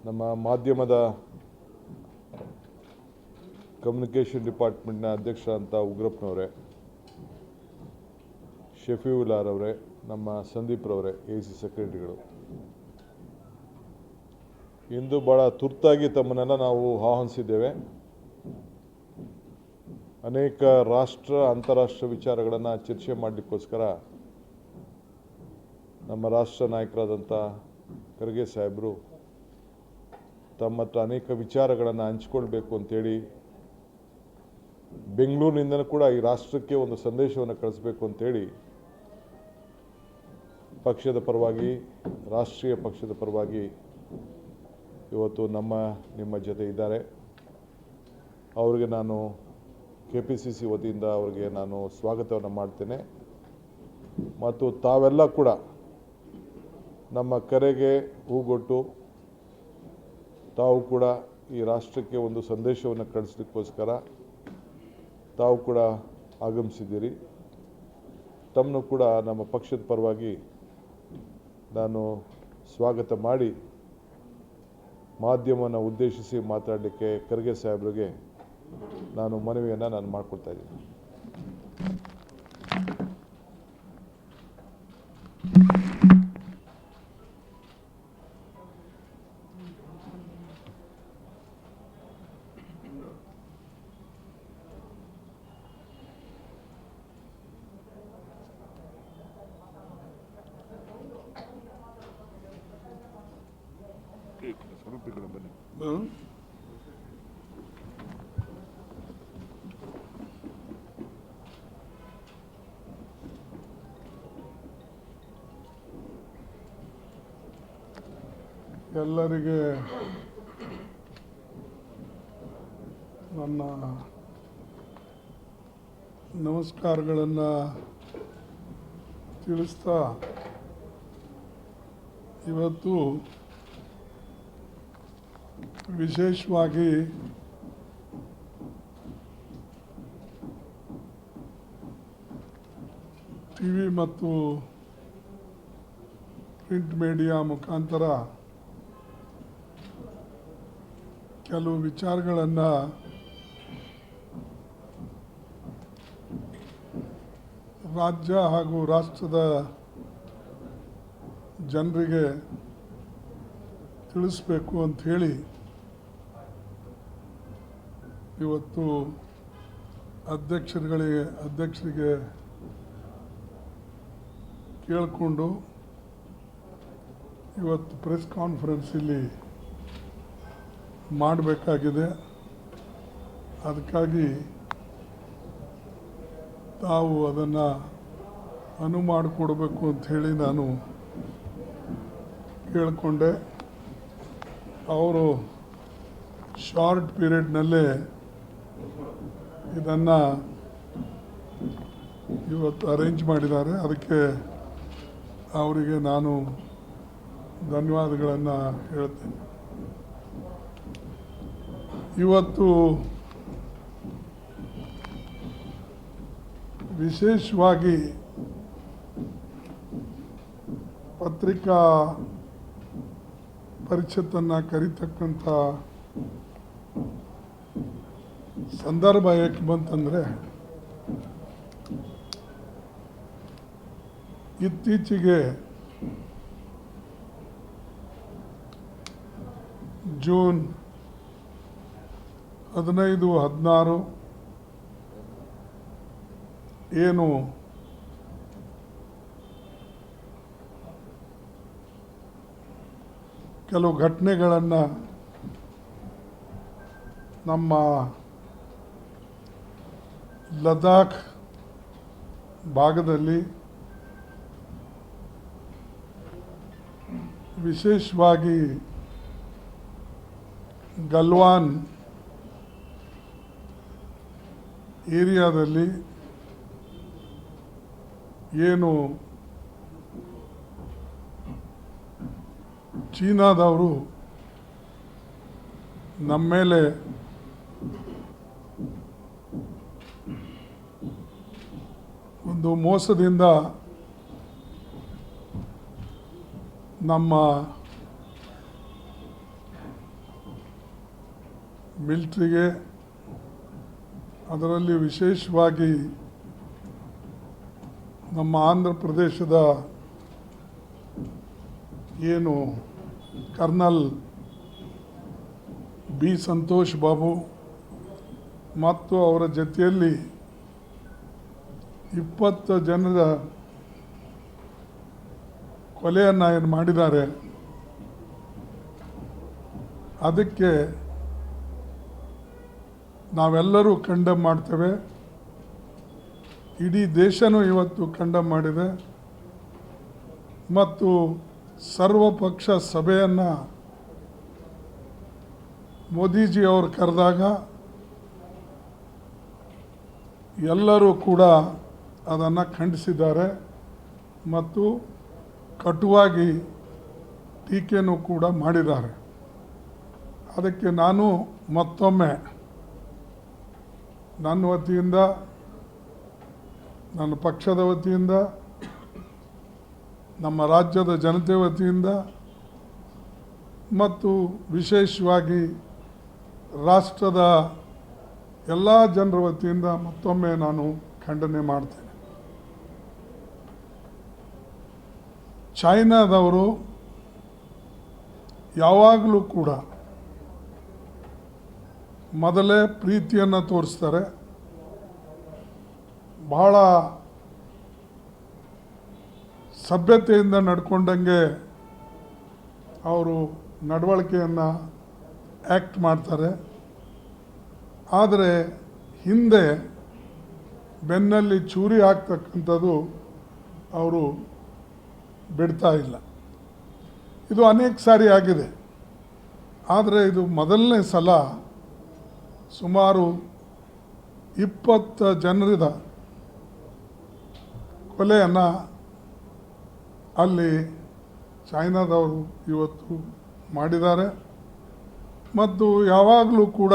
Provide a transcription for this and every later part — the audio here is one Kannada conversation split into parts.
ನಮ್ಮ ಮಾಧ್ಯಮದ ಕಮ್ಯುನಿಕೇಷನ್ ಡಿಪಾರ್ಟ್ಮೆಂಟ್ನ ಅಧ್ಯಕ್ಷರಾದಂಥ ಉಗ್ರಪ್ಪನವರೇ, ಶಫೀವುಲ್ಲಾರ್ ಅವರೇ, ನಮ್ಮ ಸಂದೀಪ್ರವರೇ, AC ಸೆಕ್ರೆಟರಿಗಳು, ಇಂದು ಭಾಳ ತುರ್ತಾಗಿ ತಮ್ಮನ್ನೆಲ್ಲ ನಾವು ಆಹ್ವಾನಿಸಿದ್ದೇವೆ. ಅನೇಕ ರಾಷ್ಟ್ರ ಅಂತಾರಾಷ್ಟ್ರೀಯ ವಿಚಾರಗಳನ್ನು ಚರ್ಚೆ ಮಾಡಲಿಕ್ಕೋಸ್ಕರ ನಮ್ಮ ರಾಷ್ಟ್ರ ನಾಯಕರಾದಂಥ ಖರ್ಗೆ ಸಾಹೇಬರು ತಮ್ಮ ಹತ್ರ ಅನೇಕ ವಿಚಾರಗಳನ್ನು ಹಂಚಿಕೊಳ್ಬೇಕು ಅಂತೇಳಿ ಬೆಂಗಳೂರಿನಿಂದಲೂ ಕೂಡ ಈ ರಾಷ್ಟ್ರಕ್ಕೆ ಒಂದು ಸಂದೇಶವನ್ನು ಕಳಿಸಬೇಕು ಅಂತೇಳಿ ಪಕ್ಷದ ಪರವಾಗಿ, ರಾಷ್ಟ್ರೀಯ ಪಕ್ಷದ ಪರವಾಗಿ ಇವತ್ತು ನಿಮ್ಮ ಜೊತೆ ಇದ್ದಾರೆ. ಅವರಿಗೆ ನಾನು KPCC ವತಿಯಿಂದ ಅವರಿಗೆ ನಾನು ಸ್ವಾಗತವನ್ನು ಮಾಡ್ತೇನೆ. ಮತ್ತು ತಾವೆಲ್ಲ ಕೂಡ ನಮ್ಮ ಕರೆಗೆ ಹೂಗೊಟ್ಟು ತಾವು ಕೂಡ ಈ ರಾಷ್ಟ್ರಕ್ಕೆ ಒಂದು ಸಂದೇಶವನ್ನು ಕಳಿಸಲಿಕ್ಕೋಸ್ಕರ ತಾವು ಕೂಡ ಆಗಮಿಸಿದ್ದೀರಿ. ತಮ್ಮನ್ನು ಕೂಡ ನಮ್ಮ ಪಕ್ಷದ ಪರವಾಗಿ ನಾನು ಸ್ವಾಗತ ಮಾಡಿ ಮಾಧ್ಯಮವನ್ನು ಉದ್ದೇಶಿಸಿ ಮಾತಾಡಲಿಕ್ಕೆ ಖರ್ಗೆ ಸಾಹೇಬರಿಗೆ ನಾನು ಮನವಿಯನ್ನು ಮಾಡಿಕೊಡ್ತಾ ಇದ್ದೀನಿ. ಎಲ್ಲರಿಗೆ ನನ್ನ ನಮಸ್ಕಾರಗಳನ್ನು ತಿಳಿಸ್ತಾ, ಇವತ್ತು ವಿಶೇಷವಾಗಿ TV ಮತ್ತು ಪ್ರಿಂಟ್ ಮೀಡಿಯಾ ಮುಖಾಂತರ ಕೆಲವು ವಿಚಾರಗಳನ್ನು ರಾಜ್ಯ ಹಾಗೂ ರಾಷ್ಟ್ರದ ಜನರಿಗೆ ತಿಳಿಸಬೇಕು ಅಂಥೇಳಿ ಇವತ್ತು ಅಧ್ಯಕ್ಷರಿಗೆ ಕೇಳಿಕೊಂಡು ಇವತ್ತು ಪ್ರೆಸ್ ಕಾನ್ಫರೆನ್ಸ್ ಇಲ್ಲಿ ಮಾಡಬೇಕಾಗಿದೆ. ಅದಕ್ಕಾಗಿ ತಾವು ಅದನ್ನು ಅನುವು ಮಾಡಿಕೊಡಬೇಕು ಅಂಥೇಳಿ ನಾನು ಕೇಳಿಕೊಂಡೆ. ಅವರು ಶಾರ್ಟ್ ಪೀರಿಯಡ್ನಲ್ಲೇ ಇದನ್ನು ಇವತ್ತು ಅರೇಂಜ್ ಮಾಡಿದ್ದಾರೆ. ಅದಕ್ಕೆ ಅವರಿಗೆ ನಾನು ಧನ್ಯವಾದಗಳನ್ನು ಹೇಳ್ತೇನೆ. ಇವತ್ತು ವಿಶೇಷವಾಗಿ ಪತ್ರಿಕಾ ಪರಿಷತ್ತನ್ನು ಕರೀತಕ್ಕಂಥ ಸಂದರ್ಭ ಏಕೆ ಬಂತಂದರೆ, ಇತ್ತೀಚೆಗೆ ಜೂನ್ 15, 16 ಏನು ಕೆಲವು ಘಟನೆಗಳನ್ನು ನಮ್ಮ ಲದಾಖ್ ಭಾಗದಲ್ಲಿ, ವಿಶೇಷವಾಗಿ ಗಲ್ವಾನ್ ಏರಿಯಾದಲ್ಲಿ ಏನು ಚೀನಾದವರು ನಮ್ಮ ಮೇಲೆ ಒಂದು ಮೋಸದಿಂದ ನಮ್ಮ ಮಿಲ್ಟ್ರಿಗೆ, ಅದರಲ್ಲಿ ವಿಶೇಷವಾಗಿ ನಮ್ಮ ಆಂಧ್ರ ಪ್ರದೇಶದ ಏನು ಕರ್ನಲ್ ಬಿ ಸಂತೋಷ್ ಬಾಬು ಮತ್ತು ಅವರ ಜೊತೆಯಲ್ಲಿ 20 ಜನರ ಕೊಲೆಯನ್ನು ಏನು ಮಾಡಿದ್ದಾರೆ, ಅದಕ್ಕೆ ನಾವೆಲ್ಲರೂ ಕಂಡಮ್ ಮಾಡ್ತೇವೆ. ಇಡೀ ದೇಶನೂ ಇವತ್ತು ಕಂಡಮ್ ಮಾಡಿದೆ ಮತ್ತು ಸರ್ವಪಕ್ಷ ಸಭೆಯನ್ನು ಮೋದಿಜಿ ಅವರು ಕರೆದಾಗ ಎಲ್ಲರೂ ಕೂಡ ಅದನ್ನು ಖಂಡಿಸಿದ್ದಾರೆ ಮತ್ತು ಕಟುವಾಗಿ ಟೀಕೆನೂ ಕೂಡ ಮಾಡಿದ್ದಾರೆ. ಅದಕ್ಕೆ ನಾನು ಮತ್ತೊಮ್ಮೆ ನನ್ನ ವತಿಯಿಂದ, ನನ್ನ ಪಕ್ಷದ ವತಿಯಿಂದ, ನಮ್ಮ ರಾಜ್ಯದ ಜನತೆ ವತಿಯಿಂದ ಮತ್ತು ವಿಶೇಷವಾಗಿ ರಾಷ್ಟ್ರದ ಎಲ್ಲ ಜನರ ವತಿಯಿಂದ ಮತ್ತೊಮ್ಮೆ ನಾನು ಖಂಡನೆ ಮಾಡ್ತೇನೆ. ಚೈನಾದವರು ಯಾವಾಗಲೂ ಕೂಡ ಮೊದಲೇ ಪ್ರೀತಿಯನ್ನು ತೋರಿಸ್ತಾರೆ, ಬಹಳ ಸಭ್ಯತೆಯಿಂದ ನಡ್ಕೊಂಡಂಗೆ ಅವರು ನಡವಳಿಕೆಯನ್ನು ಆ್ಯಕ್ಟ್ ಮಾಡ್ತಾರೆ. ಆದರೆ ಹಿಂದೆ ಬೆನ್ನಲ್ಲಿ ಚೂರಿ ಹಾಕ್ತಕ್ಕಂಥದ್ದು ಅವರು ಬಿಡ್ತಾ ಇಲ್ಲ. ಇದು ಅನೇಕ ಸಾರಿ ಆಗಿದೆ. ಆದರೆ ಇದು ಮೊದಲನೇ ಸಲ ಸುಮಾರು 20 ಜನರಿದ ಕೊಲೆಯನ್ನು ಅಲ್ಲಿ ಚೈನಾದವರು ಇವತ್ತು ಮಾಡಿದ್ದಾರೆ. ಮತ್ತು ಯಾವಾಗಲೂ ಕೂಡ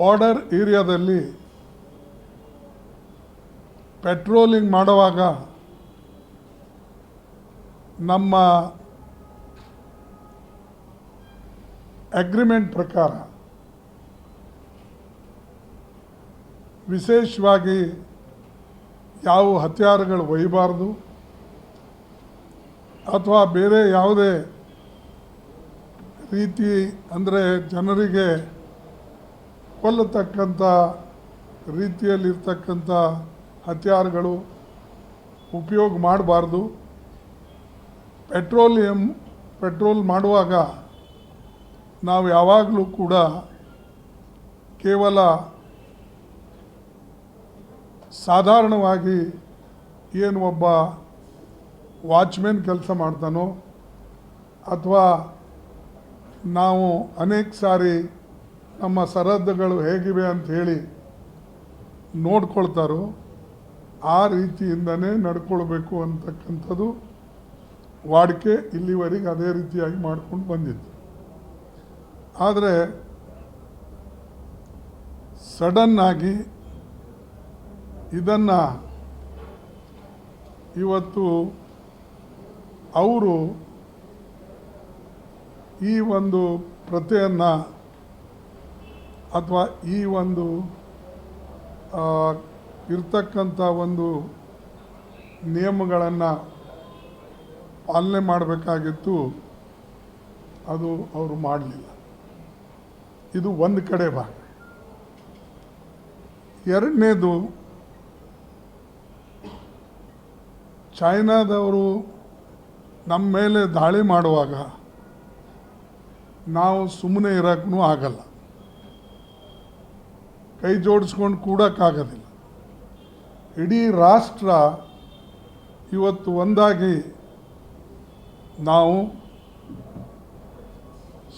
ಬಾರ್ಡರ್ ಏರಿಯಾದಲ್ಲಿ ಪೆಟ್ರೋಲಿಂಗ್ ಮಾಡುವಾಗ ನಮ್ಮ ಅಗ್ರಿಮೆಂಟ್ ಪ್ರಕಾರ ವಿಶೇಷವಾಗಿ ಯಾವ ಹತ್ಯಾರಗಳು ಒಯ್ಯಬಾರ್ದು ಅಥವಾ ಬೇರೆ ಯಾವುದೇ ರೀತಿ ಅಂದರೆ ಜನರಿಗೆ ಕೊಲ್ಲತಕ್ಕಂಥ ರೀತಿಯಲ್ಲಿರ್ತಕ್ಕಂಥ ಹತ್ಯಾರಗಳು ಉಪಯೋಗ ಮಾಡಬಾರ್ದು. ಪೆಟ್ರೋಲ್ ಮಾಡುವಾಗ ನಾವು ಯಾವಾಗಲೂ ಕೂಡ ಕೇವಲ ಸಾಧಾರಣವಾಗಿ ಏನು ಒಬ್ಬ ವಾಚ್ಮೆನ್ ಕೆಲಸ ಮಾಡ್ತಾನೋ ಅಥವಾ ನಾವು ಅನೇಕ ಸಾರಿ ನಮ್ಮ ಸರಹದ್ದುಗಳು ಹೇಗಿವೆ ಅಂತ ಹೇಳಿ ನೋಡ್ಕೊಳ್ತಾರೋ ಆ ರೀತಿಯಿಂದನೇ ನಡ್ಕೊಳ್ಬೇಕು ಅಂತಕ್ಕಂಥದ್ದು ವಾಡಿಕೆ ಇಲ್ಲಿವರೆಗೆ ಅದೇ ರೀತಿಯಾಗಿ ಮಾಡ್ಕೊಂಡು ಬಂದಿತ್ತು. ಆದರೆ ಸಡನ್ನಾಗಿ ಇದನ್ನು ಇವತ್ತು ಅವರು ಈ ಒಂದು ಪ್ರತೆಯನ್ನು ಅಥವಾ ಈ ಒಂದು ಇರ್ತಕ್ಕಂಥ ಒಂದು ನಿಯಮಗಳನ್ನು ಪಾಲನೆ ಮಾಡಬೇಕಾಗಿತ್ತು, ಅದು ಅವರು ಮಾಡಲಿಲ್ಲ. ಇದು ಒಂದು ಕಡೆ ಭಾಗ. ಎರಡನೇದು, ಚೈನಾದವರು ನಮ್ಮ ಮೇಲೆ ದಾಳಿ ಮಾಡುವಾಗ ನಾವು ಸುಮ್ಮನೆ ಇರೋಕ್ಕೂ ಆಗಲ್ಲ, ಕೈ ಜೋಡಿಸ್ಕೊಂಡು ಕೂಡೋಕ್ಕಾಗೋದಿಲ್ಲ. ಇಡೀ ರಾಷ್ಟ್ರ ಇವತ್ತು ಒಂದಾಗಿ ನಾವು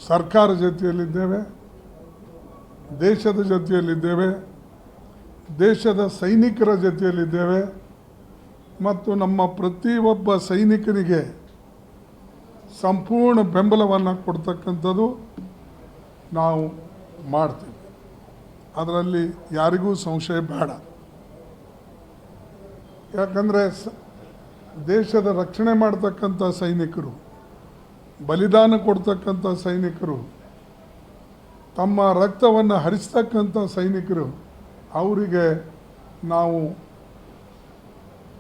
ಸರ್ಕಾರ ಜೊತೆಯಲ್ಲಿದ್ದೇವೆ, ದೇಶದ ಜೊತೆಯಲ್ಲಿದ್ದೇವೆ, ದೇಶದ ಸೈನಿಕರ ಜೊತೆಯಲ್ಲಿದ್ದೇವೆ ಮತ್ತು ನಮ್ಮ ಪ್ರತಿಯೊಬ್ಬ ಸೈನಿಕನಿಗೆ ಸಂಪೂರ್ಣ ಬೆಂಬಲವನ್ನು ಕೊಡ್ತಕ್ಕಂಥದ್ದು ನಾವು ಮಾಡ್ತೀವಿ. ಅದರಲ್ಲಿ ಯಾರಿಗೂ ಸಂಶಯ ಬೇಡ. ಯಾಕಂದರೆ ದೇಶದ ರಕ್ಷಣೆ ಮಾಡ್ತಕ್ಕಂಥ ಸೈನಿಕರು, ಬಲಿದಾನ ಕೊಡ್ತಕ್ಕಂಥ ಸೈನಿಕರು ತಮ್ಮ ರಕ್ತವನ್ನು ಹರಿಸ್ತಕ್ಕಂಥ ಸೈನಿಕರು, ಅವರಿಗೆ ನಾವು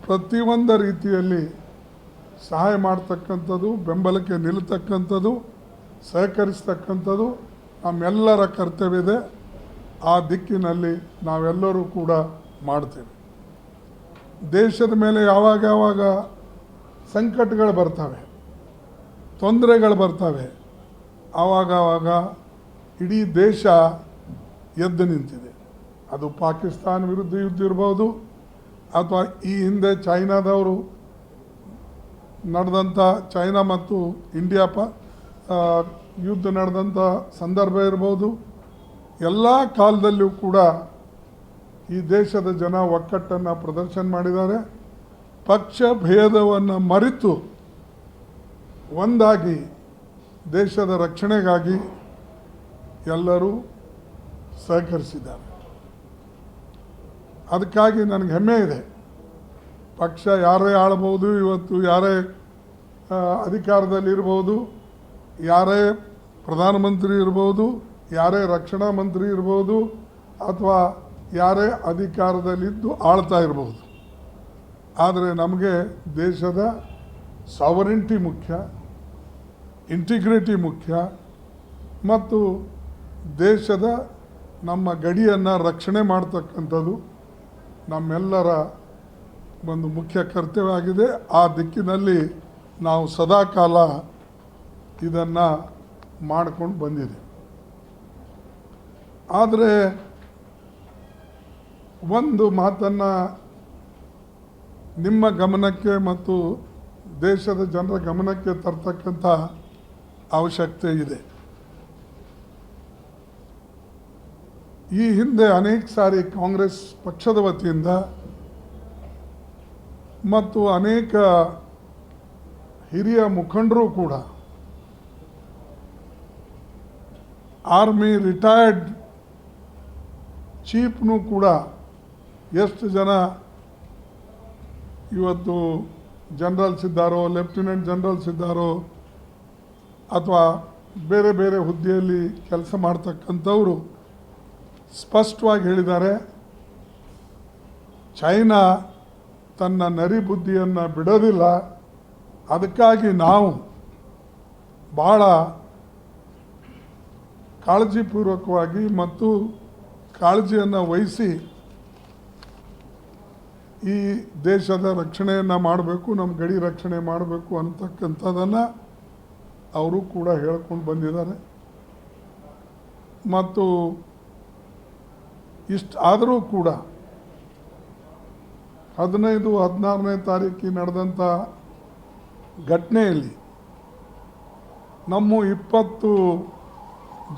ಪ್ರತಿಯೊಂದು ರೀತಿಯಲ್ಲಿ ಸಹಾಯ ಮಾಡ್ತಕ್ಕಂಥದ್ದು, ಬೆಂಬಲಕ್ಕೆ ನಿಲ್ಲತಕ್ಕಂಥದ್ದು, ಸಹಕರಿಸ್ತಕ್ಕಂಥದ್ದು ನಮ್ಮೆಲ್ಲರ ಕರ್ತವ್ಯವಿದೆ. ಆ ದಿಕ್ಕಿನಲ್ಲಿ ನಾವೆಲ್ಲರೂ ಕೂಡ ಮಾಡ್ತೇವೆ. ದೇಶದ ಮೇಲೆ ಯಾವಾಗ ಯಾವಾಗ ಸಂಕಟಗಳು ಬರ್ತವೆ, ತೊಂದರೆಗಳು ಬರ್ತವೆ, ಆವಾಗ ಇಡೀ ದೇಶ ಎದ್ದು ನಿಂತಿದೆ. ಅದು ಪಾಕಿಸ್ತಾನ ವಿರುದ್ಧ ಯುದ್ಧ ಇರ್ಬೋದು, ಅಥವಾ ಈ ಹಿಂದೆ ಚೈನಾದವರು ನಡೆದಂಥ ಚೈನಾ ಮತ್ತು ಇಂಡಿಯಾ ಯುದ್ಧ ನಡೆದಂಥ ಸಂದರ್ಭ ಇರ್ಬೋದು. ಎಲ್ಲ ಕಾಲದಲ್ಲೂ ಕೂಡ ಈ ದೇಶದ ಜನ ಒಕ್ಕಟ್ಟನ್ನು ಪ್ರದರ್ಶನ ಮಾಡಿದ್ದಾರೆ. ಪಕ್ಷ ಭೇದವನ್ನು ಮರೆತು ಒಂದಾಗಿ ದೇಶದ ರಕ್ಷಣೆಗಾಗಿ ಎಲ್ಲರೂ ಸಹಕರಿಸಿದ್ದಾರೆ. ಅದಕ್ಕಾಗಿ ನನಗೆ ಹೆಮ್ಮೆ ಇದೆ. ಪಕ್ಷ ಯಾರೇ ಆಳ್ಬೋದು, ಇವತ್ತು ಯಾರೇ ಅಧಿಕಾರದಲ್ಲಿರ್ಬೋದು, ಯಾರೇ ಪ್ರಧಾನಮಂತ್ರಿ ಇರ್ಬೋದು, ಯಾರೇ ರಕ್ಷಣಾ ಮಂತ್ರಿ ಇರ್ಬೋದು, ಅಥವಾ ಯಾರೇ ಅಧಿಕಾರದಲ್ಲಿದ್ದು ಆಳ್ತಾ ಇರ್ಬೋದು. ಆದರೆ ನಮಗೆ ದೇಶದ ಸಾವರಿಂಟಿ ಮುಖ್ಯ, ಇಂಟಿಗ್ರಿಟಿ ಮುಖ್ಯ, ಮತ್ತು ದೇಶದ ನಮ್ಮ ಗಡಿಯನ್ನು ರಕ್ಷಣೆ ಮಾಡ್ತಕ್ಕಂಥದ್ದು ನಮ್ಮೆಲ್ಲರ ಒಂದು ಮುಖ್ಯ ಕರ್ತವ್ಯ ಆಗಿದೆ. ಆ ದಿಕ್ಕಿನಲ್ಲಿ ನಾವು ಸದಾಕಾಲ ಇದನ್ನು ಮಾಡ್ಕೊಂಡು ಬಂದಿದೆ. ಆದರೆ ಒಂದು ಮಾತನ್ನು ನಿಮ್ಮ ಗಮನಕ್ಕೆ ಮತ್ತು ದೇಶದ ಜನರ ಗಮನಕ್ಕೆ ತರ್ತಕ್ಕಂಥ ಅವಶ್ಯಕತೆ ಇದೆ. ಈ ಹಿಂದೆ ಅನೇಕ ಸಾರಿ ಕಾಂಗ್ರೆಸ್ ಪಕ್ಷದ ವತಿಯಿಂದ ಮತ್ತು ಅನೇಕ ಹಿರಿಯ ಮುಖಂಡರು ಕೂಡ ಆರ್ಮಿ ರಿಟೈರ್ಡ್ ಚೀಫ್ನು ಕೂಡ ಎಷ್ಟು ಜನ ಇವತ್ತು ಜನರಲ್ಸ್ ಇದ್ದಾರೋ, ಲೆಫ್ಟಿನೆಂಟ್ ಜನರಲ್ಸ್ ಇದ್ದಾರೋ, ಅಥವಾ ಬೇರೆ ಬೇರೆ ಹುದ್ದೆಯಲ್ಲಿ ಕೆಲಸ ಮಾಡ್ತಕ್ಕಂಥವರು ಸ್ಪಷ್ಟವಾಗಿ ಹೇಳಿದ್ದಾರೆ, ಚೈನಾ ತನ್ನ ನರಿ ಬುದ್ಧಿಯನ್ನು ಬಿಡೋದಿಲ್ಲ. ಅದಕ್ಕಾಗಿ ನಾವು ಭಾಳ ಕಾಳಜಿಪೂರ್ವಕವಾಗಿ ಮತ್ತು ಕಾಳಜಿಯನ್ನು ವಹಿಸಿ ಈ ದೇಶದ ರಕ್ಷಣೆಯನ್ನು ಮಾಡಬೇಕು, ನಮ್ಮ ಗಡಿ ರಕ್ಷಣೆ ಮಾಡಬೇಕು ಅಂತಕ್ಕಂಥದ್ದನ್ನು ಅವರು ಕೂಡ ಹೇಳ್ಕೊಂಡು ಬಂದಿದ್ದಾರೆ. ಮತ್ತು ಇಷ್ಟು ಆದರೂ ಕೂಡ 15-16ನೇ ತಾರೀಕಿಗೆ ನಡೆದಂಥ ಘಟನೆಯಲ್ಲಿ ನಮ್ಮ 20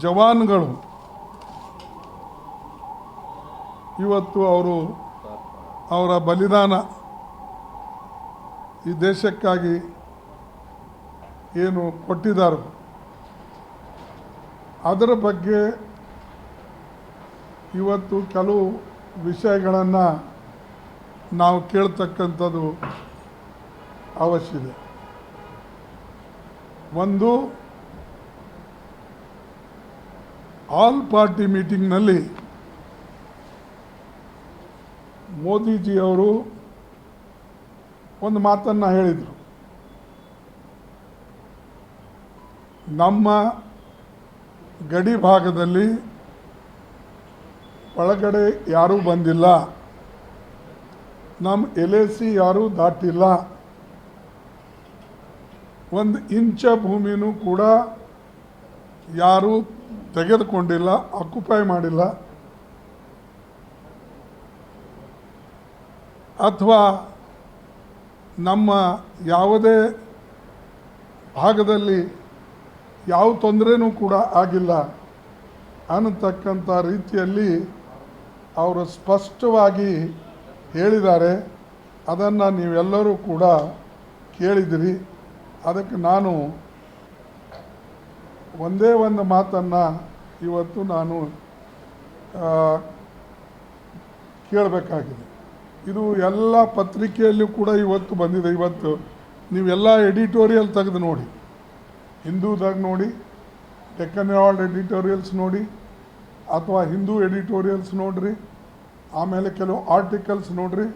ಜವಾನ್ಗಳು ಇವತ್ತು ಅವರ ಬಲಿದಾನ ಈ ದೇಶಕ್ಕಾಗಿ ಏನು ಕೊಟ್ಟಿದ್ದಾರೆ, ಅದರ ಬಗ್ಗೆ ಇವತ್ತು ಕೆಲವು ವಿಷಯಗಳನ್ನು ನಾವು ಕೇಳ್ತಕ್ಕಂಥದ್ದು ಅವಶ್ಯ ಇದೆ. ಒಂದು, ಆಲ್ ಪಾರ್ಟಿ ಮೀಟಿಂಗ್ನಲ್ಲಿ ಮೋದಿಜಿಯವರು ಒಂದು ಮಾತನ್ನು ಹೇಳಿದರು, ನಮ್ಮ ಗಡಿ ಭಾಗದಲ್ಲಿ ಒಳಗಡೆ ಯಾರೂ ಬಂದಿಲ್ಲ, ನಮ್ಮ LAC ಯಾರೂ ದಾಟಿಲ್ಲ, 1 ಇಂಚ ಭೂಮಿನೂ ಕೂಡ ಯಾರೂ ತೆಗೆದುಕೊಂಡಿಲ್ಲ, ಆಕ್ಯುಪೈ ಮಾಡಿಲ್ಲ, ಅಥವಾ ನಮ್ಮ ಯಾವುದೇ ಭಾಗದಲ್ಲಿ ಯಾವ ತೊಂದರೆನೂ ಕೂಡ ಆಗಿಲ್ಲ ಅನ್ನತಕ್ಕಂಥ ರೀತಿಯಲ್ಲಿ ಅವರು ಸ್ಪಷ್ಟವಾಗಿ ಹೇಳಿದ್ದಾರೆ. ಅದನ್ನು ನೀವೆಲ್ಲರೂ ಕೂಡ ಕೇಳಿದಿರಿ. ಅದಕ್ಕೆ ನಾನು ಒಂದೇ ಒಂದು ಮಾತನ್ನು ಇವತ್ತು ನಾನು ಕೇಳಬೇಕಾಗಿದೆ. ಇದು ಎಲ್ಲ ಪತ್ರಿಕೆಯಲ್ಲೂ ಕೂಡ ಇವತ್ತು ಬಂದಿದೆ. ಇವತ್ತು ನೀವೆಲ್ಲ ಎಡಿಟೋರಿಯಲ್ ತೆಗೆದು ನೋಡಿ, ಹಿಂದೂದಾಗ ನೋಡಿ, ಡೆಕ್ಕನ್ ಹೆರಾಲ್ಡ್ ಎಡಿಟೋರಿಯಲ್ಸ್ ನೋಡಿ, ಅಥವಾ ಹಿಂದೂ ಎಡಿಟೋರಿಯಲ್ಸ್ ನೋಡ್ರಿ, ಆಮೇಲೆ ಕೆಲವು ಆರ್ಟಿಕಲ್ಸ್ ನೋಡ್ರಿ,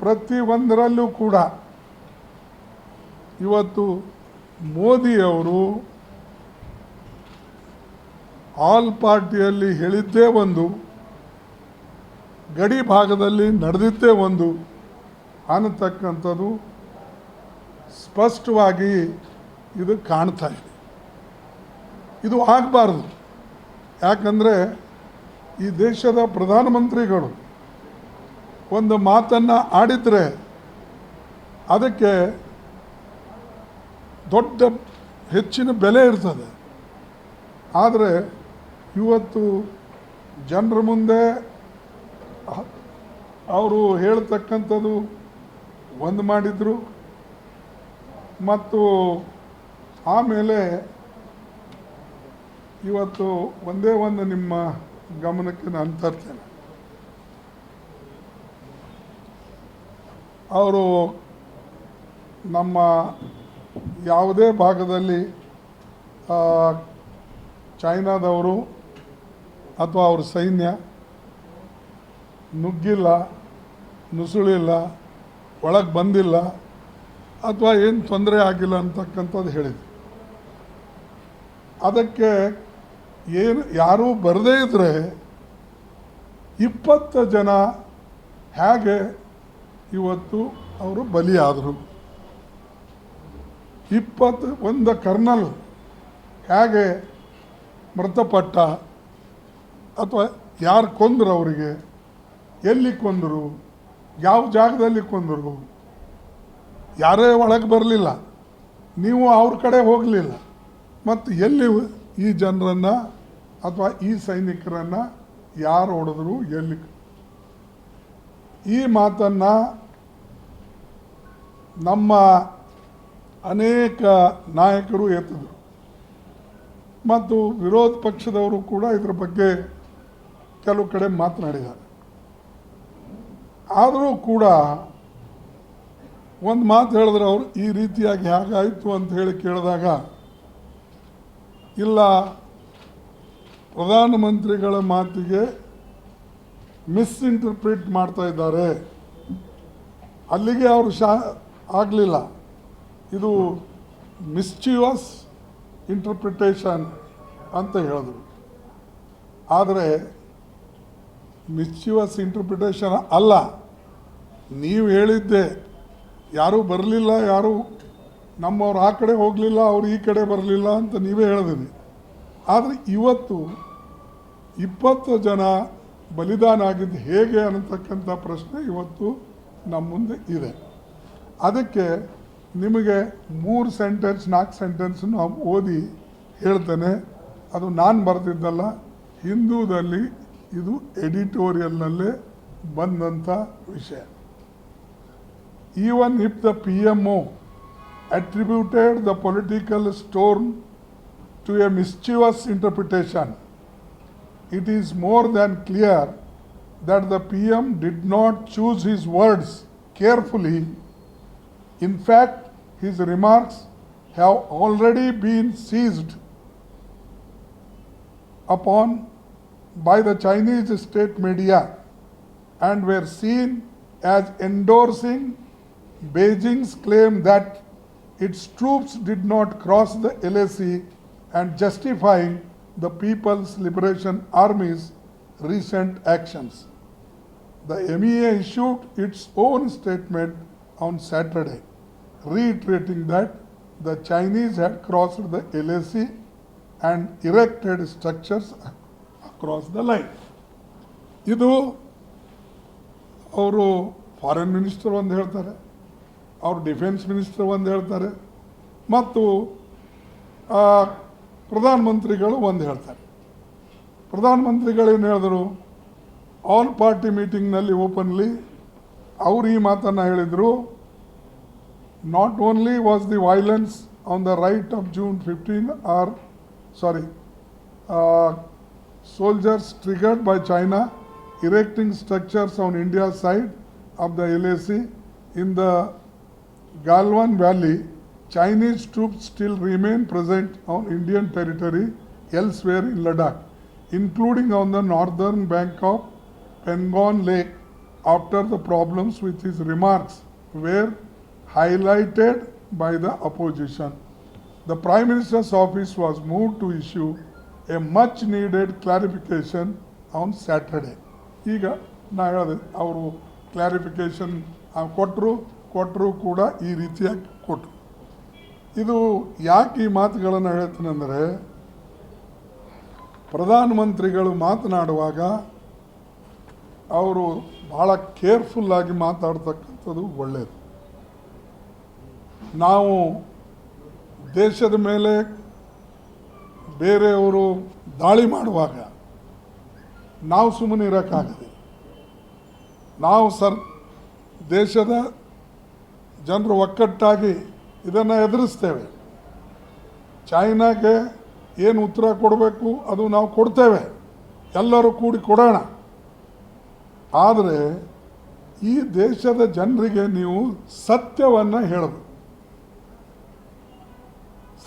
ಪ್ರತಿಯೊಂದರಲ್ಲೂ ಕೂಡ ಇವತ್ತು ಮೋದಿಯವರು ಆಲ್ ಪಾರ್ಟಿಯಲ್ಲಿ ಹೇಳಿದ್ದೇ ಒಂದು, ಗಡಿ ಭಾಗದಲ್ಲಿ ನಡೆದಿದ್ದೇ ಒಂದು ಅನ್ನತಕ್ಕಂಥದ್ದು ಸ್ಪಷ್ಟವಾಗಿ ಇದು ಕಾಣ್ತಾ ಇದೆ. ಇದು ಆಗಬಾರ್ದು. ಯಾಕಂದರೆ ಈ ದೇಶದ ಪ್ರಧಾನಮಂತ್ರಿಗಳು ಒಂದು ಮಾತನ್ನು ಆಡಿದರೆ ಅದಕ್ಕೆ ದೊಡ್ಡ ಹೆಚ್ಚಿನ ಬೆಲೆ ಇರ್ತದೆ. ಆದರೆ ಇವತ್ತು ಜನರ ಮುಂದೆ ಅವರು ಹೇಳ್ತಕ್ಕಂಥದ್ದು ಒಂದು ಮಾಡಿದರು, ಮತ್ತು ಆಮೇಲೆ ಇವತ್ತು ಒಂದೇ ಒಂದು ನಿಮ್ಮ ಗಮನಕ್ಕೆ ನಾನು ತರ್ತೇನೆ. ಅವರು ನಮ್ಮ ಯಾವುದೇ ಭಾಗದಲ್ಲಿ ಚೈನಾದವರು ಅಥವಾ ಅವ್ರ ಸೈನ್ಯ ನುಗ್ಗಿಲ್ಲ, ನುಸುಳಿಲ್ಲ, ಒಳಗೆ ಬಂದಿಲ್ಲ ಅಥವಾ ಏನು ತೊಂದರೆ ಆಗಿಲ್ಲ ಅಂತಕ್ಕಂಥದ್ದು ಹೇಳಿದ್ರು. ಅದಕ್ಕೆ ಯಾರೂ ಬರದೇ ಇದ್ದರೆ 20 ಜನ ಹೇಗೆ ಇವತ್ತು ಅವರು ಬಲಿಯಾದರು, 21 ಕರ್ನಲ್ ಹೇಗೆ ಮೃತಪಟ್ಟ, ಅಥವಾ ಯಾರು ಕೊಂದರು, ಅವರಿಗೆ ಎಲ್ಲಿ ಕೊಂದರು, ಯಾವ ಜಾಗದಲ್ಲಿ ಕೊಂದರು, ಯಾರೇ ಒಳಗೆ ಬರಲಿಲ್ಲ, ನೀವು ಅವ್ರ ಕಡೆ ಹೋಗಲಿಲ್ಲ, ಮತ್ತು ಎಲ್ಲಿ ಈ ಜನರನ್ನು ಅಥವಾ ಈ ಸೈನಿಕರನ್ನು ಯಾರು ಹೊಡೆದ್ರು, ಎಲ್ಲಿ, ಈ ಮಾತನ್ನು ನಮ್ಮ ಅನೇಕ ನಾಯಕರು ಎತ್ತಿದ್ರು ಮತ್ತು ವಿರೋಧ ಪಕ್ಷದವರು ಕೂಡ ಇದರ ಬಗ್ಗೆ ಕೆಲವು ಕಡೆ ಮಾತನಾಡಿದ್ದಾರೆ. ಆದರೂ ಕೂಡ ಒಂದು ಮಾತು ಹೇಳಿದ್ರೆ ಅವರು, ಈ ರೀತಿಯಾಗಿ ಹೇಗಾಯಿತು ಅಂತ ಹೇಳಿ ಕೇಳಿದಾಗ, ಇಲ್ಲ ಪ್ರಧಾನಮಂತ್ರಿಗಳ ಮಾತಿಗೆ ಮಿಸ್ಇಂಟರ್ಪ್ರಿಟ್ ಮಾಡ್ತಾ ಇದ್ದಾರೆ, ಅಲ್ಲಿಗೆ ಅವರು ಆಗಲಿಲ್ಲ, ಇದು ಮಿಸ್ಚಿವಸ್ ಇಂಟರ್ಪ್ರಿಟೇಷನ್ ಅಂತ ಹೇಳಿದ್ರು. ಆದರೆ ಮಿಸ್ಚಿವಸ್ ಇಂಟರ್ಪ್ರಿಟೇಷನ್ ಅಲ್ಲ, ನೀವು ಹೇಳಿದ್ದೆ ಯಾರೂ ಬರಲಿಲ್ಲ, ಯಾರೂ ನಮ್ಮವ್ರು ಆ ಕಡೆ ಹೋಗಲಿಲ್ಲ, ಅವರು ಈ ಕಡೆ ಬರಲಿಲ್ಲ ಅಂತ ನೀವೇ ಹೇಳಿದ್ರಿ. ಆದರೆ ಇವತ್ತು 20 ಜನ ಬಲಿದಾನ ಆಗಿದ್ದು ಹೇಗೆ ಅನ್ನತಕ್ಕಂಥ ಪ್ರಶ್ನೆ ಇವತ್ತು ನಮ್ಮ ಮುಂದೆ ಇದೆ. ಅದಕ್ಕೆ ನಿಮಗೆ 3 ಸೆಂಟೆನ್ಸ್ 4 ಸೆಂಟೆನ್ಸ್ ನಾವು ಓದಿ ಹೇಳ್ತೇನೆ. ಅದು ನಾನು ಬರೆದಿದ್ದಲ್ಲ, ಹಿಂದೂದಲ್ಲಿ ಇದು ಎಡಿಟೋರಿಯಲ್ನಲ್ಲೇ ಬಂದಂಥ ವಿಷಯ. Even if the PMO attributed the political storm to a mischievous interpretation, it is more than clear that the PM did not choose his words carefully. In fact, his remarks have already been seized upon by the Chinese state media and were seen as endorsing Beijing's claim that its troops did not cross the LAC and justifying the People's Liberation Army's recent actions. The MEA issued its own statement on Saturday, reiterating that the Chinese had crossed the LAC and erected structures across the line. ಇದು ಅವರು ಫಾರಿನ್ ಮಿನಿಸ್ಟರ್ ಒಂದು ಹೇಳ್ತಾರೆ, ಅವರು ಡಿಫೆನ್ಸ್ ಮಿನಿಸ್ಟರ್ ಒಂದು ಹೇಳ್ತಾರೆ, ಮತ್ತು ಪ್ರಧಾನಮಂತ್ರಿಗಳು ಒಂದು ಹೇಳ್ತಾರೆ. ಪ್ರಧಾನಮಂತ್ರಿಗಳೇನು ಹೇಳಿದ್ರು, ಆಲ್ ಪಾರ್ಟಿ ಮೀಟಿಂಗ್ನಲ್ಲಿ ಓಪನ್ಲಿ ಅವರು ಈ ಮಾತನ್ನು ಹೇಳಿದರು. Not only was the violence on the right of June 15 soldiers triggered by China erecting structures on India's side of the LAC in the Galwan Valley. Chinese troops still remain present on Indian territory elsewhere in Ladakh. including on the northern bank of Pengon Lake, after the problems with his remarks were highlighted by the opposition. The Prime Minister's office was moved to issue a much needed clarification on Saturday. ಈಗ ನಾ ಹೇಳಿದೆ ಅವರು ಕ್ಲಾರಿಫಿಕೇಶನ್ ಕೊಟ್ಟರು ಕೂಡ ಈ ರೀತಿಯಾಗಿ ಕೊಟ್ಟರು. ಇದು ಯಾಕೆ ಈ ಮಾತುಗಳನ್ನು ಹೇಳ್ತೀನೆಂದರೆ, ಪ್ರಧಾನಮಂತ್ರಿಗಳು ಮಾತನಾಡುವಾಗ ಅವರು ಭಾಳ ಕೇರ್ಫುಲ್ಲಾಗಿ ಮಾತಾಡ್ತಕ್ಕಂಥದ್ದು ಒಳ್ಳೆಯದು. ನಾವು ದೇಶದ ಮೇಲೆ ಬೇರೆಯವರು ದಾಳಿ ಮಾಡುವಾಗ ನಾವು ಸುಮ್ಮನೆ ಇರೋಕ್ಕಾಗದೆ, ನಾವು ದೇಶದ ಜನರು ಒಕ್ಕಟ್ಟಾಗಿ ಇದನ್ನು ಎದುರಿಸ್ತೇವೆ. ಚೈನಾಗೆ ಏನು ಉತ್ತರ ಕೊಡಬೇಕು ಅದು ನಾವು ಕೊಡ್ತೇವೆ, ಎಲ್ಲರೂ ಕೂಡಿ ಕೊಡೋಣ. ಆದರೆ ಈ ದೇಶದ ಜನರಿಗೆ ನೀವು ಸತ್ಯವನ್ನು ಹೇಳಬೇಕು.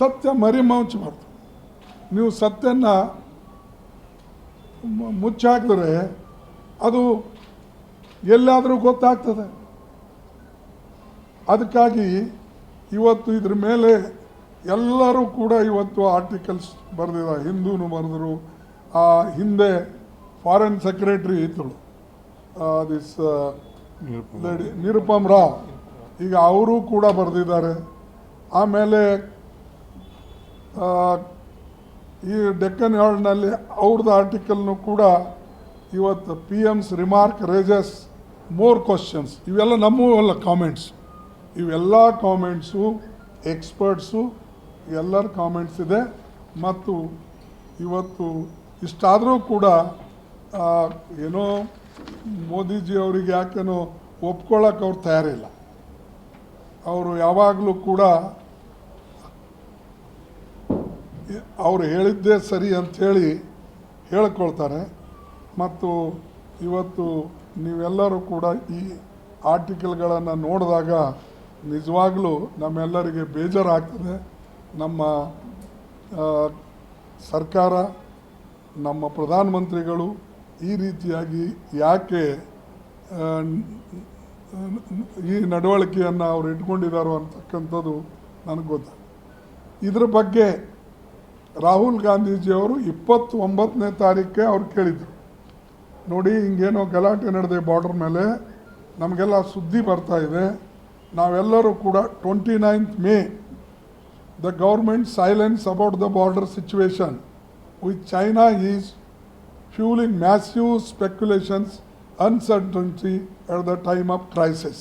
ಸತ್ಯ ಮರೆಮಾಚಬಾರ್ದು. ನೀವು ಸತ್ಯನ ಮುಚ್ಚಾಕಿದ್ರೆ ಅದು ಎಲ್ಲಾದರೂ ಗೊತ್ತಾಗ್ತದೆ. ಅದಕ್ಕಾಗಿ ಇವತ್ತು ಇದ್ರ ಮೇಲೆ ಎಲ್ಲರೂ ಕೂಡ ಇವತ್ತು ಆರ್ಟಿಕಲ್ಸ್ ಬರೆದಿದ್ದಾರೆ. ಹಿಂದೂನು ಬರೆದರು, ಹಿಂದೆ ಫಾರಿನ್ ಸೆಕ್ರೆಟರಿ ಇದ್ದಳು ದಿಸ್ ನಿರುಪಮ್ ರಾವ್, ಈಗ ಅವರು ಕೂಡ ಬರೆದಿದ್ದಾರೆ. ಆಮೇಲೆ ಈ ಡೆಕ್ಕನ್ ಹರ್ಲ್ಡ್ನಲ್ಲಿ ಅವ್ರದ್ದು ಆರ್ಟಿಕಲ್ನು ಕೂಡ ಇವತ್ತು PM's ರಿಮಾರ್ಕ್ ರೇಜಸ್ ಮೋರ್ ಕ್ವಶನ್ಸ್. ಇವೆಲ್ಲ ನಮ್ಮಲ್ಲ ಕಾಮೆಂಟ್ಸ್, ಇವೆಲ್ಲ ಕಾಮೆಂಟ್ಸು ಎಕ್ಸ್ಪರ್ಟ್ಸು ಎಲ್ಲರ ಕಾಮೆಂಟ್ಸ್ ಇದೆ. ಮತ್ತು ಇವತ್ತು ಇಷ್ಟಾದರೂ ಕೂಡ ಏನೋ ಮೋದಿಜಿ ಅವರಿಗೆ ಯಾಕೇನೋ ಒಪ್ಕೊಳ್ಳೋಕೆ ಅವ್ರು ತಯಾರಿಲ್ಲ. ಅವರು ಯಾವಾಗಲೂ ಕೂಡ ಅವರು ಹೇಳಿದ್ದೇ ಸರಿ ಅಂಥೇಳಿ ಹೇಳ್ಕೊಳ್ತಾರೆ. ಮತ್ತು ಇವತ್ತು ನೀವೆಲ್ಲರೂ ಕೂಡ ಈ ಆರ್ಟಿಕಲ್ಗಳನ್ನು ನೋಡಿದಾಗ ನಿಜವಾಗಲೂ ನಮ್ಮೆಲ್ಲರಿಗೆ ಬೇಜಾರಾಗ್ತದೆ. ನಮ್ಮ ಸರ್ಕಾರ, ನಮ್ಮ ಪ್ರಧಾನಮಂತ್ರಿಗಳು ಈ ರೀತಿಯಾಗಿ ಯಾಕೆ ಈ ನಡವಳಿಕೆಯನ್ನು ಅವ್ರು ಇಟ್ಕೊಂಡಿದ್ದಾರೋ ಅಂತಕ್ಕಂಥದ್ದು ನನಗೆ ಗೊತ್ತು. ಇದ್ರ ಬಗ್ಗೆ ರಾಹುಲ್ ಗಾಂಧೀಜಿಯವರು 29ನೇ ತಾರೀಕೆ ಅವ್ರು ಕೇಳಿದರು, ನೋಡಿ ಹಿಂಗೇನೋ ಗಲಾಟೆ ನಡೆದಿದೆ ಬಾರ್ಡರ್ ಮೇಲೆ, ನಮಗೆಲ್ಲ ಸುದ್ದಿ ಬರ್ತಾ ಇದೆ, ನಾವೆಲ್ಲರೂ ಕೂಡ 29th May the government silence about the border situation with China is fueling massive speculations, uncertainty at the time of crisis.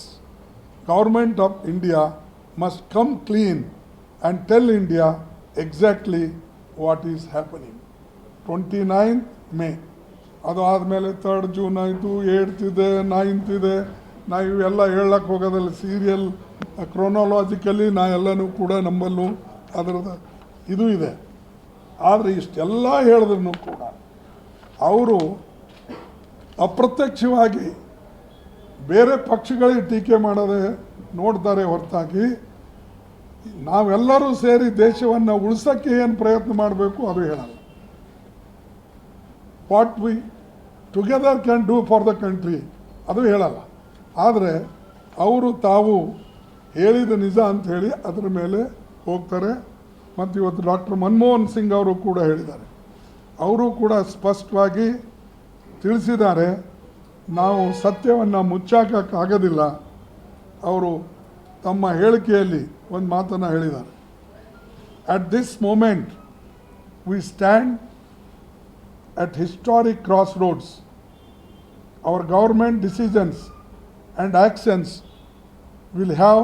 Government of India must come clean and tell India exactly what is happening. 29th May. ಅದು ಆದಮೇಲೆ 3rd June ಆಯಿತು, 8th ಇದೆ, 9th ಇದೆ. ನಾವು ಇವೆಲ್ಲ ಹೇಳಕ್ಕೆ ಹೋಗೋದಲ್ಲ, ಸೀರಿಯಲ್ ಕ್ರೊನಾಲಜಿಕಲಿ ನಾ ಎಲ್ಲನೂ ಕೂಡ ನಮ್ಮಲ್ಲೂ ಅದರದ್ದು ಇದು ಇದೆ. ಆದರೆ ಇಷ್ಟೆಲ್ಲ ಹೇಳಿದ್ರು ಕೂಡ ಅವರು ಅಪ್ರತ್ಯಕ್ಷವಾಗಿ ಬೇರೆ ಪಕ್ಷಗಳಿಗೆ ಟೀಕೆ ಮಾಡೋದೇ ನೋಡ್ತಾರೆ ಹೊರತಾಗಿ ನಾವೆಲ್ಲರೂ ಸೇರಿ ದೇಶವನ್ನು ಉಳಿಸೋಕ್ಕೆ ಏನು ಪ್ರಯತ್ನ ಮಾಡಬೇಕು ಅದು ಹೇಳಲ್ಲ. What we together can do for the country ಅದು ಹೇಳಲ್ಲ. ಆದರೆ ಅವರು ತಾವು ಹೇಳಿದ ನಿಜ ಅಂತ ಹೇಳಿ ಅದರ ಮೇಲೆ ಹೋಗ್ತಾರೆ. ಮತ್ತು ಇವತ್ತು ಡಾಕ್ಟರ್ ಮನಮೋಹನ್ ಸಿಂಗ್ ಅವರು ಕೂಡ ಹೇಳಿದ್ದಾರೆ, ಅವರು ಕೂಡ ಸ್ಪಷ್ಟವಾಗಿ ತಿಳಿಸಿದ್ದಾರೆ, ನಾವು ಸತ್ಯವನ್ನು ಮುಚ್ಚಾಕೋಕ್ಕಾಗೋದಿಲ್ಲ. ಅವರು ತಮ್ಮ ಹೇಳಿಕೆಯಲ್ಲಿ ಒಂದು ಮಾತನ್ನು ಹೇಳಿದ್ದಾರೆ. At this moment we stand at historic crossroads. Our government decisions and actions will have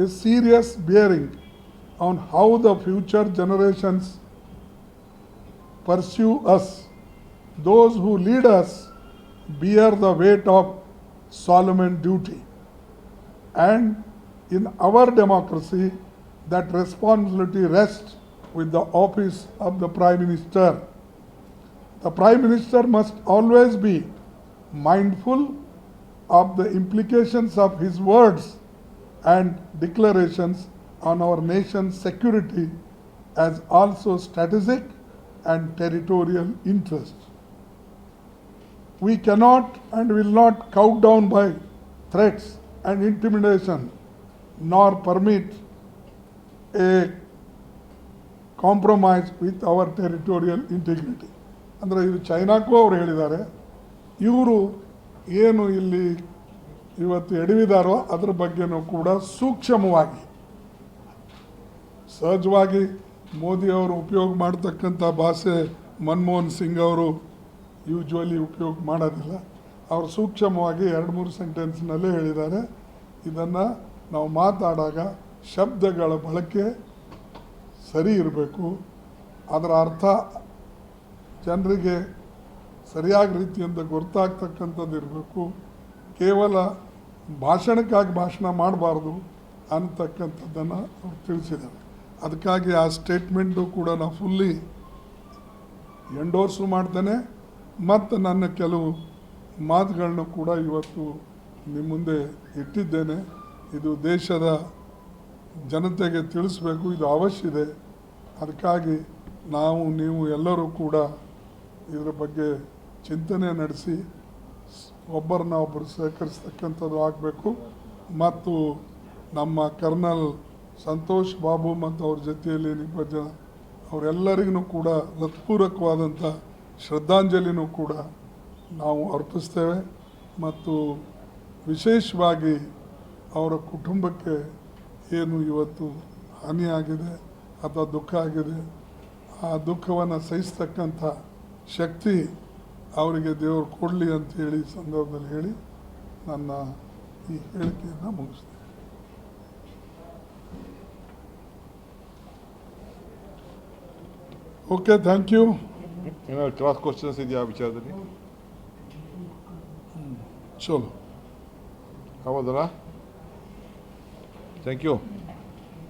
a serious bearing on how the future generations pursue us. Those who lead us bear the weight of solemn duty. And in our democracy, that responsibility rests with the office of the Prime Minister. The Prime Minister must always be mindful of the implications of his words and declarations on our nation's security as also strategic and territorial interests. We cannot and will not cow down by threats and intimidation, nor permit a compromise with our territorial integrity. ಅಂದರೆ ಇದು ಚೈನಾಕ್ಕೂ ಅವರು ಹೇಳಿದ್ದಾರೆ. ಇವರು ಏನು ಇಲ್ಲಿ ಇವತ್ತು ಎಡವಿದಾರೋ ಅದ್ರ ಬಗ್ಗೆನೂ ಕೂಡ ಸೂಕ್ಷ್ಮವಾಗಿ, ಸಹಜವಾಗಿ ಮೋದಿಯವರು ಉಪಯೋಗ ಮಾಡ್ತಕ್ಕಂಥ ಭಾಷೆ ಮನಮೋಹನ್ ಸಿಂಗ್ ಅವರು ಯೂಶ್ವಲಿ ಉಪಯೋಗ ಮಾಡೋದಿಲ್ಲ. ಅವರು ಸೂಕ್ಷ್ಮವಾಗಿ 2-3 ಸೆಂಟೆನ್ಸ್ನಲ್ಲೇ ಹೇಳಿದ್ದಾರೆ. ಇದನ್ನು ನಾವು ಮಾತಾಡಾಗ ಶಬ್ದಗಳ ಬಳಕೆ ಸರಿ ಇರಬೇಕು, ಅದರ ಅರ್ಥ ಜನರಿಗೆ ಸರಿಯಾದ ರೀತಿಯಿಂದ ಗೊತ್ತಾಗ್ತಕ್ಕಂಥದ್ದು ಇರಬೇಕು. ಕೇವಲ ಭಾಷಣಕ್ಕಾಗಿ ಭಾಷಣ ಮಾಡಬಾರ್ದು ಅಂತಕ್ಕಂಥದ್ದನ್ನು ಅವ್ರು ತಿಳಿಸಿದ್ದಾರೆ. ಅದಕ್ಕಾಗಿ ಆ ಸ್ಟೇಟ್ಮೆಂಟು ಕೂಡ ನಾವು ಫುಲ್ಲಿ ಎಂಡೋರ್ಸು ಮಾಡ್ತೇನೆ ಮತ್ತು ನನ್ನ ಕೆಲವು ಮಾತುಗಳನ್ನು ಕೂಡ ಇವತ್ತು ನಿಮ್ಮ ಮುಂದೆ ಇಟ್ಟಿದ್ದೇನೆ. ಇದು ದೇಶದ ಜನತೆಗೆ ತಿಳಿಸ್ಬೇಕು, ಇದು ಅವಶ್ಯ ಇದೆ. ಅದಕ್ಕಾಗಿ ನಾವು ನೀವು ಎಲ್ಲರೂ ಕೂಡ ಇದರ ಬಗ್ಗೆ ಚಿಂತನೆ ನಡೆಸಿ ಒಬ್ಬರನ್ನ ಒಬ್ಬರು ಸಹಕರಿಸ್ತಕ್ಕಂಥದ್ದು ಆಗಬೇಕು. ಮತ್ತು ನಮ್ಮ ಕರ್ನಲ್ ಸಂತೋಷ್ ಬಾಬು ಮತ್ತು ಅವ್ರ ಜೊತೆಯಲ್ಲಿ 20 ಜನ ಅವರೆಲ್ಲರಿಗೂ ಕೂಡ ಹೃತ್ಪೂರ್ವಕವಾದಂಥ ಶ್ರದ್ಧಾಂಜಲಿನೂ ಕೂಡ ನಾವು ಅರ್ಪಿಸ್ತೇವೆ. ಮತ್ತು ವಿಶೇಷವಾಗಿ ಅವರ ಕುಟುಂಬಕ್ಕೆ ಏನು ಇವತ್ತು ಹಾನಿಯಾಗಿದೆ ಅಥವಾ ದುಃಖ ಆಗಿದೆ, ಆ ದುಃಖವನ್ನು ಸಹಿಸ್ತಕ್ಕಂಥ ಶಕ್ತಿ ಅವರಿಗೆ ದೇವರು ಕೊಡಲಿ ಅಂತೇಳಿ ಈ ಸಂದರ್ಭದಲ್ಲಿ ಹೇಳಿ ನನ್ನ ಈ ಹೇಳಿಕೆಯನ್ನು ಮುಗಿಸ್ತೇನೆ. Okay, thank you. ಏನಾದ್ರು ಕ್ರಾಸ್ ಕ್ವಶನ್ಸ್ ಇದೆಯಾ ಆ ವಿಚಾರದಲ್ಲಿ? ಚಲೋ, ಹೌದಲ್ಲ? Thank you.